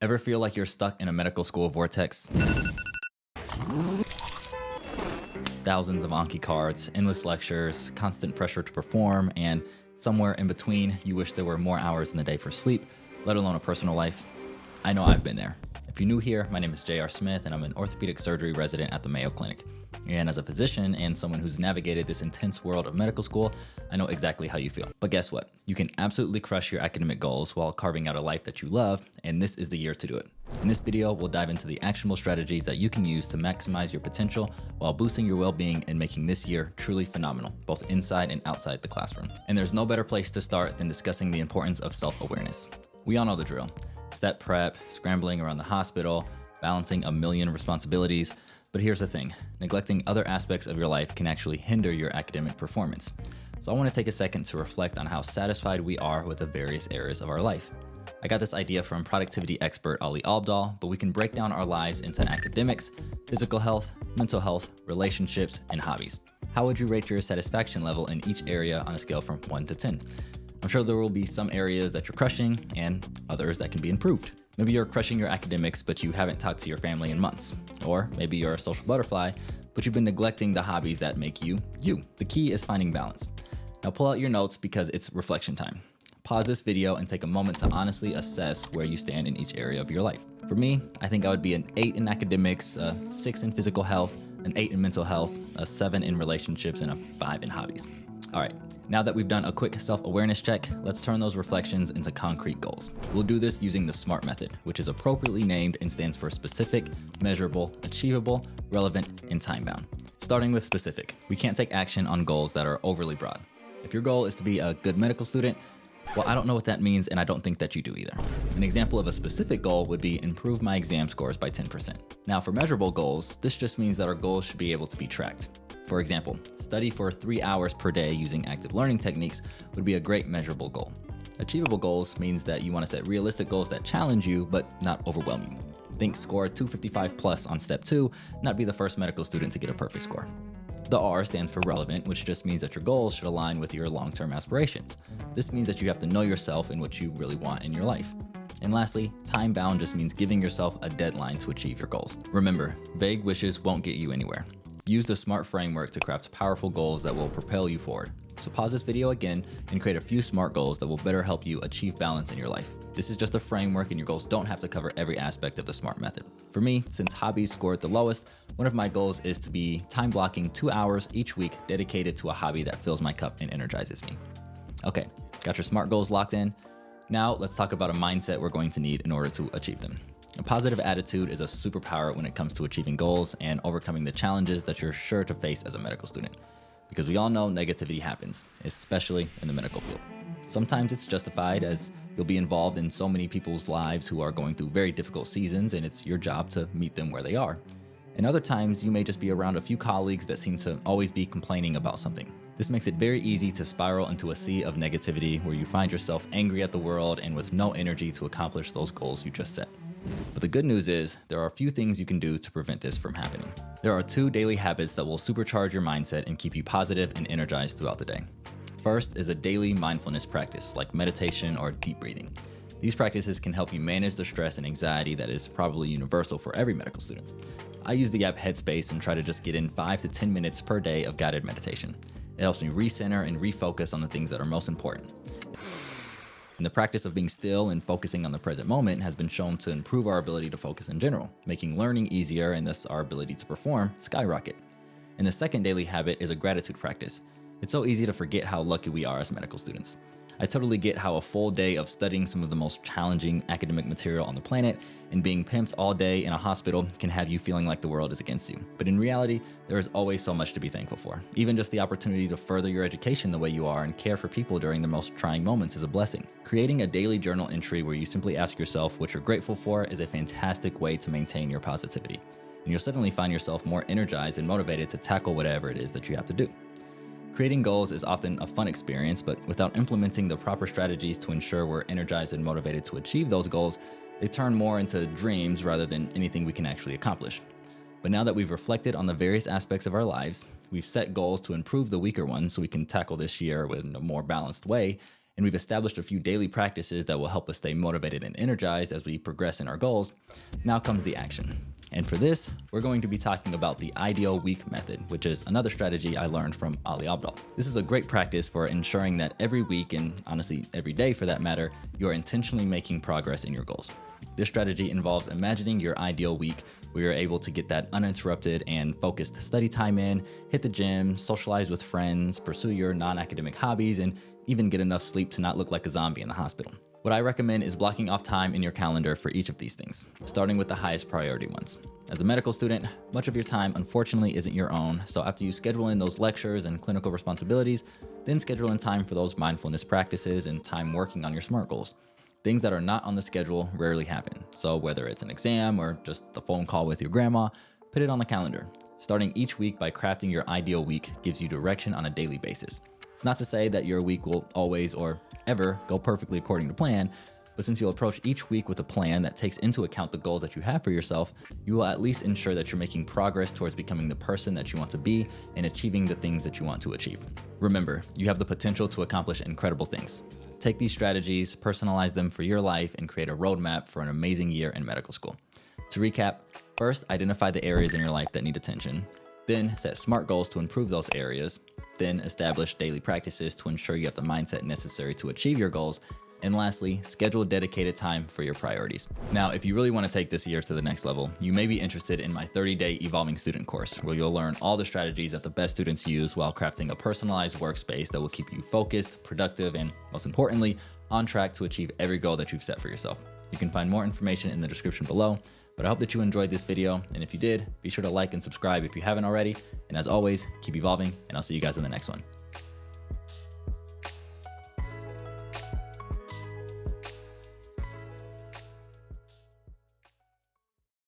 Ever feel like you're stuck in a medical school vortex? Thousands of Anki cards, endless lectures, constant pressure to perform, and somewhere in between, you wish there were more hours in the day for sleep, let alone a personal life. I know I've been there. If you're new here, my name is J.R. Smith, and I'm an orthopedic surgery resident at the Mayo Clinic. And as a physician and someone who's navigated this intense world of medical school, I know exactly how you feel. But guess what? You can absolutely crush your academic goals while carving out a life that you love, and this is the year to do it. In this video, we'll dive into the actionable strategies that you can use to maximize your potential while boosting your well-being and making this year truly phenomenal, both inside and outside the classroom. And there's no better place to start than discussing the importance of self-awareness. We all know the drill. Step prep, scrambling around the hospital, balancing a million responsibilities. But here's the thing, neglecting other aspects of your life can actually hinder your academic performance. So I want to take a second to reflect on how satisfied we are with the various areas of our life. I got this idea from productivity expert Ali Abdaal, but we can break down our lives into academics, physical health, mental health, relationships, and hobbies. How would you rate your satisfaction level in each area on a scale from 1 to 10? I'm sure there will be some areas that you're crushing and others that can be improved. Maybe you're crushing your academics, but you haven't talked to your family in months. Or maybe you're a social butterfly, but you've been neglecting the hobbies that make you, you. The key is finding balance. Now pull out your notes because it's reflection time. Pause this video and take a moment to honestly assess where you stand in each area of your life. For me, I think I would be an 8 in academics, a 6 in physical health, an 8 in mental health, a 7 in relationships, and a 5 in hobbies. All right, now that we've done a quick self-awareness check, let's turn those reflections into concrete goals. We'll do this using the S.M.A.R.T method, which is appropriately named and stands for specific, measurable, achievable, relevant, and time-bound. Starting with specific, we can't take action on goals that are overly broad. If your goal is to be a good medical student, well, I don't know what that means, and I don't think that you do either. An example of a specific goal would be improve my exam scores by 10%. Now, for measurable goals, this just means that our goals should be able to be tracked. For example, study for 3 hours per day using active learning techniques would be a great measurable goal. Achievable goals means that you want to set realistic goals that challenge you, but not overwhelm you. Think score 255 plus on step 2, not be the first medical student to get a perfect score. The R stands for relevant, which just means that your goals should align with your long-term aspirations. This means that you have to know yourself and what you really want in your life. And lastly, time-bound just means giving yourself a deadline to achieve your goals. Remember, vague wishes won't get you anywhere. Use the S.M.A.R.T framework to craft powerful goals that will propel you forward. So pause this video again and create a few S.M.A.R.T goals that will better help you achieve balance in your life. This is just a framework and your goals don't have to cover every aspect of the S.M.A.R.T method. For me, since hobbies scored the lowest, one of my goals is to be time blocking 2 hours each week dedicated to a hobby that fills my cup and energizes me. Okay, got your S.M.A.R.T goals locked in? Now let's talk about a mindset we're going to need in order to achieve them. A positive attitude is a superpower when it comes to achieving goals and overcoming the challenges that you're sure to face as a medical student. Because we all know negativity happens, especially in the medical field. Sometimes it's justified as you'll be involved in so many people's lives who are going through very difficult seasons and it's your job to meet them where they are. And other times you may just be around a few colleagues that seem to always be complaining about something. This makes it very easy to spiral into a sea of negativity where you find yourself angry at the world and with no energy to accomplish those goals you just set. But the good news is there are a few things you can do to prevent this from happening. There are 2 daily habits that will supercharge your mindset and keep you positive and energized throughout the day. First is a daily mindfulness practice like meditation or deep breathing. These practices can help you manage the stress and anxiety that is probably universal for every medical student. I use the app Headspace and try to just get in 5 to 10 minutes per day of guided meditation. It helps me recenter and refocus on the things that are most important. And the practice of being still and focusing on the present moment has been shown to improve our ability to focus in general, making learning easier and thus our ability to perform skyrocket. And the second daily habit is a gratitude practice. It's so easy to forget how lucky we are as medical students. I totally get how a full day of studying some of the most challenging academic material on the planet and being pimped all day in a hospital can have you feeling like the world is against you. But in reality, there is always so much to be thankful for. Even just the opportunity to further your education the way you are and care for people during the most trying moments is a blessing. Creating a daily journal entry where you simply ask yourself what you're grateful for is a fantastic way to maintain your positivity. And you'll suddenly find yourself more energized and motivated to tackle whatever it is that you have to do. Creating goals is often a fun experience, but without implementing the proper strategies to ensure we're energized and motivated to achieve those goals, they turn more into dreams rather than anything we can actually accomplish. But now that we've reflected on the various aspects of our lives, we've set goals to improve the weaker ones so we can tackle this year in a more balanced way, and we've established a few daily practices that will help us stay motivated and energized as we progress in our goals, now comes the action. And for this, we're going to be talking about the ideal week method, which is another strategy I learned from Ali Abdaal. This is a great practice for ensuring that every week, and honestly every day for that matter, you are intentionally making progress in your goals. This strategy involves imagining your ideal week where you're able to get that uninterrupted and focused study time in, hit the gym, socialize with friends, pursue your non-academic hobbies, and even get enough sleep to not look like a zombie in the hospital. What I recommend is blocking off time in your calendar for each of these things, starting with the highest priority ones. As a medical student, much of your time unfortunately isn't your own, so after you schedule in those lectures and clinical responsibilities, then schedule in time for those mindfulness practices and time working on your SMART goals. Things that are not on the schedule rarely happen, so whether it's an exam or just the phone call with your grandma, put it on the calendar. Starting each week by crafting your ideal week gives you direction on a daily basis. It's not to say that your week will always or ever go perfectly according to plan, but since you'll approach each week with a plan that takes into account the goals that you have for yourself, you will at least ensure that you're making progress towards becoming the person that you want to be and achieving the things that you want to achieve. Remember, you have the potential to accomplish incredible things. Take these strategies, personalize them for your life, and create a roadmap for an amazing year in medical school. To recap, first, identify the areas in your life that need attention. Then set SMART goals to improve those areas. Then establish daily practices to ensure you have the mindset necessary to achieve your goals. And lastly, schedule dedicated time for your priorities. Now, if you really want to take this year to the next level, you may be interested in my 30-day Evolving Student course, where you'll learn all the strategies that the best students use while crafting a personalized workspace that will keep you focused, productive, and most importantly, on track to achieve every goal that you've set for yourself. You can find more information in the description below, but I hope that you enjoyed this video. And if you did, be sure to like and subscribe if you haven't already. And as always, keep evolving, and I'll see you guys in the next one.